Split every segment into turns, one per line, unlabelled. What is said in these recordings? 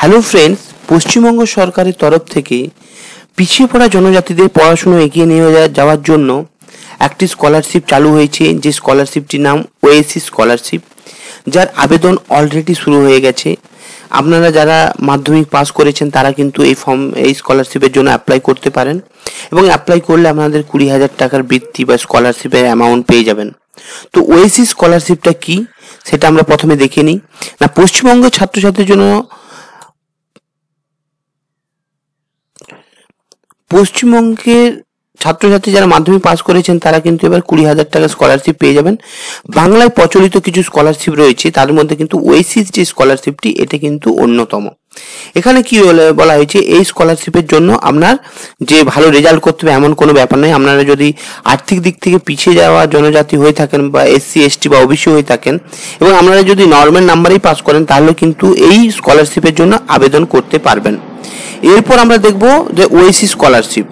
Hello friends, Paschimbanga সরকারের তরফ থেকে পিছিয়ে পড়া জনজাতিদের পড়াশুনো এগিয়ে নিয়ে যাওয়ার জন্য একটি স্কলারশিপ চালু হয়েছে, যে স্কলারশিপটির নাম ওএসিস স্কলারশিপ, যার আবেদন অলরেডি শুরু হয়ে গেছে। আপনারা যারা মাধ্যমিক পাস করেছেন তারা কিন্তু এই স্কলারশিপের জন্য অ্যাপ্লাই করতে পারেন এবং অ্যাপ্লাই করলে আপনাদের 20,000 টাকার বৃত্তি বা স্কলারশিপের অ্যামাউন্ট পেয়ে যাবেন। তো ওএসিস স্কলারশিপটা কি সেটা আমরা প্রথমে দেখে নিই। না, পশ্চিমবঙ্গের ছাত্রছাত্রীর জন্য পশ্চিমবঙ্গের ছাত্রছাত্রী যারা মাধ্যমিক পাস করেছেন তারা কিন্তু এবার 20,000 টাকা স্কলারশিপ পেয়ে যাবেন। বাংলায় প্রচলিত কিছু স্কলারশিপ রয়েছে, তার মধ্যে কিন্তু ওএসিস যে স্কলারশিপটি এটা কিন্তু অন্যতম। এখানে কি বলা হয়েছে, এই স্কলারশিপের জন্য আপনার যে ভালো রেজাল্ট করতে হবে এমন কোনো ব্যাপার নয়। আপনারা যদি আর্থিক দিক থেকে পিছিয়ে যাওয়া জনজাতি হয়ে থাকেন বা এসসি এসটি বা ওবিসি হয়ে থাকেন এবং আপনারা যদি নর্মাল নাম্বারেই পাস করেন তাহলে কিন্তু এই স্কলারশিপের জন্য আবেদন করতে পারবেন। এরপর আমরা দেখব যে ওএসিস স্কলারশিপ,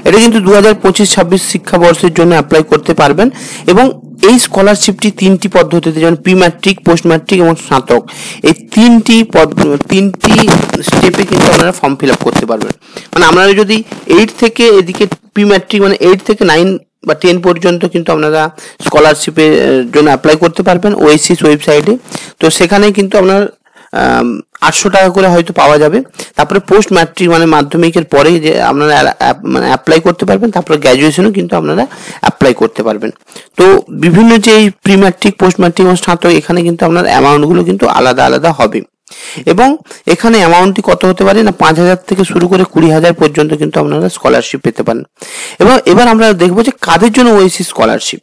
এটা কিন্তু 2025-26 শিক্ষাবর্ষের জন্য অ্যাপ্লাই করতে পারবেন এবং এই স্কলারশিপটি 3টি পদ্ধতিতে, যেমন প্রি ম্যাট্রিক, পোস্ট ম্যাট্রিক এবং স্নাতক, এই তিনটি স্টেপে কিন্তু আপনারা ফর্ম ফিল আপ করতে পারবেন। মানে আপনারা যদি 8 থেকে এদিকে প্রি ম্যাট্রিক মানে 8 থেকে 9 বা 10 পর্যন্ত কিন্তু আপনারা স্কলারশিপের জন্য অ্যাপ্লাই করতে পারবেন ওএসিস ওয়েবসাইটে। তো সেখানে কিন্তু আপনার 800 টাকা করে হয়তো পাওয়া যাবে। তারপরে পোস্ট ম্যাট্রিক মানে মাধ্যমিকের পরে যে আপনারা মানে অ্যাপ্লাই করতে পারবেন, তারপরে গ্র্যাজুয়েশনও কিন্তু আপনারা অ্যাপ্লাই করতে পারবেন। তো বিভিন্ন যে এই প্রি ম্যাট্রিক, পোস্ট ম্যাট্রিক এবং স্নাতক, এখানে কিন্তু আপনার অ্যামাউন্টগুলো কিন্তু আলাদা আলাদা হবে এবং এখানে অ্যামাউন্টটি কত হতে পারে না, 5,000 থেকে শুরু করে 20,000 পর্যন্ত কিন্তু আপনারা স্কলারশিপ পেতে পারেন। এবং এবার আমরা দেখবো যে কাদের জন্য ওএসিস স্কলারশিপ।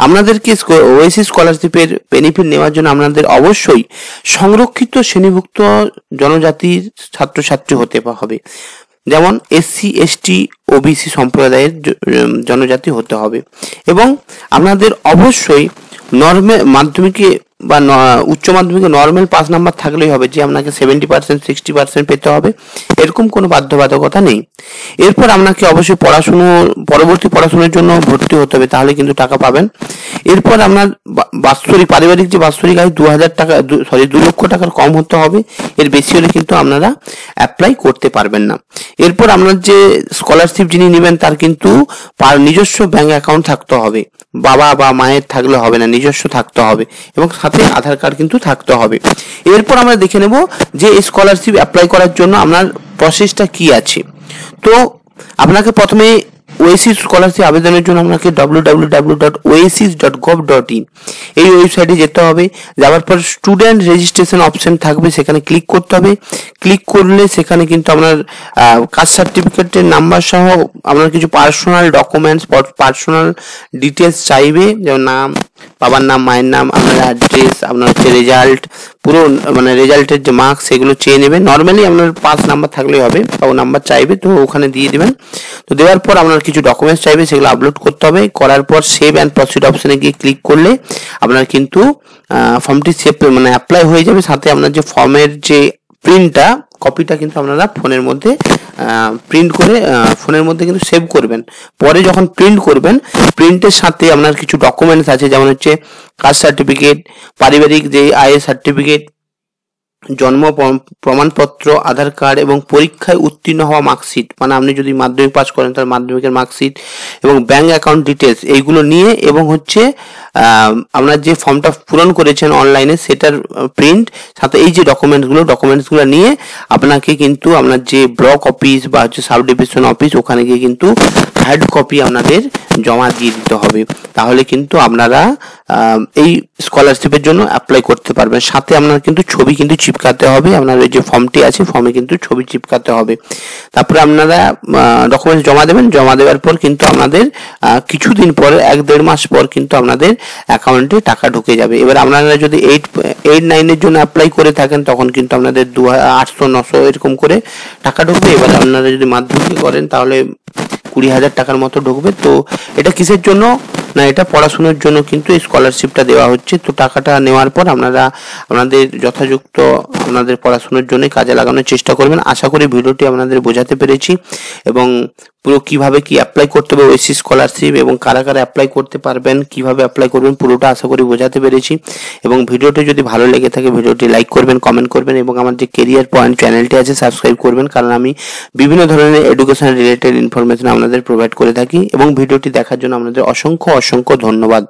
আপনাদেরকে ওএসিস স্কলারশিপের বেনিফিট নেওয়ার জন্য আপনাদের অবশ্যই সংরক্ষিত শ্রেণীভুক্ত জনজাতির ছাত্রছাত্রী হতে হবে, যেমন এসসি এসটি ওবিসি সম্প্রদায়ের জনজাতি হতে হবে এবং আপনাদের অবশ্যই নর্মাল মাধ্যমিকে বা উচ্চ মাধ্যমিকে নর্মাল পাস নাম্বার থাকলেই হবে, যে আপনাকে 70% 60% পেতে হবে এরকম কোনো বাধ্যবাধকতা নেই। এরপর আপনাকে অবশ্যই পরবর্তী পড়াশোনার জন্য ভর্তি হতে হবে, তাহলে কিন্তু টাকা পাবেন। এরপর আপনার পারিবারিক যে বাৎসরিক আয় 2 লক্ষ টাকার কম হতে হবে, এর বেশি হলে কিন্তু আপনারা অ্যাপ্লাই করতে পারবেন না। এরপর আপনার যে স্কলারশিপ যিনি নেবেন তার কিন্তু নিজস্ব ব্যাংক অ্যাকাউন্ট থাকতে হবে, বাবা বা মায়ের থাকলে হবে না, নিজস্ব থাকতে হবে এবং সাথে আধার কার্ড কিন্তু থাকতে হবে। এরপর আমরা দেখে নেব যে এই স্কলারশিপ অ্যাপ্লাই করার জন্য আপনার প্রসেসটা কি আছে। তো আপনাকে প্রথমে ওএসিস স্কলারশিপ আবেদনের জন্য আপনাকে www.oasis.gov.in এই ওয়েবসাইটে যেতে হবে। যাওয়ার পর স্টুডেন্ট রেজিস্ট্রেশন অপশন থাকবে, সেখানে ক্লিক করতে হবে। ক্লিক করলে সেখানে কিন্তু আপনার কাস্ট সার্টিফিকেটের নাম্বার সহ আপনার কিছু পার্সোনাল ডকুমেন্টস, পার্সোনাল ডিটেলস চাইবে, যেমন নাম, বাবার নাম, মায়ের নাম, আপনার অ্যাড্রেস, আপনার হচ্ছে রেজাল্ট, পুরো মানে রেজাল্টের যে মার্কস সেগুলো চেয়ে নেবেন। নর্মালি আপনার 5 নাম্বার থাকলেই হবে, তাও নাম্বার চাইবে, তো ওখানে দিয়ে দেবেন। তো দেওয়ার পর আপনার কিছু ডকুমেন্টস চাইবে, সেগুলো আপলোড করতে হবে। করার পর সেভ অ্যান্ড প্রসিড অপশনে গিয়ে ক্লিক করলে আপনার কিন্তু ফর্মটি সেভ মানে অ্যাপ্লাই হয়ে যাবে। সাথে আপনার যে ফর্মের যে কপিটা কিন্তু আপনারা ফোনের মধ্যে প্রিন্ট করে ফোনের মধ্যে কিন্তু সেভ করবেন। পরে যখন প্রিন্ট করবেন, প্রিন্টের সাথে আপনার কিছু ডকুমেন্টস আছে, যেমন হচ্ছে কাস্ট সার্টিফিকেট, পারিবারিক যে আয়ের সার্টিফিকেট, জন্ম প্রমাণপত্র, আধার কার্ড এবং পরীক্ষায় উত্তীর্ণ হওয়া মার্কশিট, মানে আপনি যদি মাধ্যমিক পাস করেন তার মাধ্যমিকের মার্কশিট এবং ব্যাংক অ্যাকাউন্ট ডিটেলস, এইগুলো নিয়ে এবং হচ্ছে আপনার যে ফর্মটা পূরণ করেছেন অনলাইনে সেটার প্রিন্ট, সাথে এই যে ডকুমেন্টসগুলো নিয়ে আপনাকে কিন্তু আপনার যে ব্লক অফিস বা হচ্ছে সাব ডিভিশন অফিস, ওখানে গিয়ে কিন্তু হার্ড কপি আপনাদের জমা দিয়ে দিতে হবে। তাহলে কিন্তু আপনারা এই স্কলারশিপের জন্য অ্যাপ্লাই করতে পারবেন। সাথে আপনার কিন্তু ছবি কিন্তু চিপকাতে হবে, আপনার যে ফর্মটি আছে ফর্মে কিন্তু ছবি চিপকাতে হবে। তারপরে আপনারা ডকুমেন্টস জমা দেবেন। জমা দেওয়ার পর কিন্তু আপনাদের কিছুদিন পরে 1-1.5 মাস পর কিন্তু আপনাদের অ্যাকাউন্টে টাকা ঢুকে যাবে। এবার আপনারা যদি 8-9 এর জন্য অ্যাপ্লাই করে থাকেন তখন কিন্তু আপনাদের 800-900 এরকম করে টাকা ঢুকবে। এবার আপনারা যদি মাধ্যমিকে করেন তাহলে 20,000 টাকার মতো ঢুকবে। তো এটা কিসের জন্য না, এটা পড়াশোনার জন্য কিন্তু এই স্কলারশিপটা দেওয়া হচ্ছে। তো টাকাটা নেওয়ার পর আপনারা আপনাদের যথাযথ আপনাদের পড়াশোনার জন্য কাজে লাগানোর চেষ্টা করবেন। আশা করি ভিডিওটি আপনাদের বোঝাতে পেরেছি এবং পুরো কিভাবে কি অ্যাপ্লাই করতে হবে ওয়েসিস স্কলারশিপ এবং কারা কারা অ্যাপ্লাই করতে পারবেন, কিভাবে অ্যাপ্লাই করবেন, পুরোটা আশা করি বোঝাতে পেরেছি। এবং ভিডিওটি যদি ভালো লেগে থাকে ভিডিওটি লাইক করবেন, কমেন্ট করবেন এবং আমার যে কেরিয়ার পয়েন্ট চ্যানেলটি আছে সাবস্ক্রাইব করবেন, কারণ আমি বিভিন্ন ধরনের এডুকেশন রিলেটেড ইনফরমেশন আপনাদের প্রোভাইড করে থাকি। এবং ভিডিওটি দেখার জন্য আপনাদের অসংখ্য অসংখ্য ধন্যবাদ।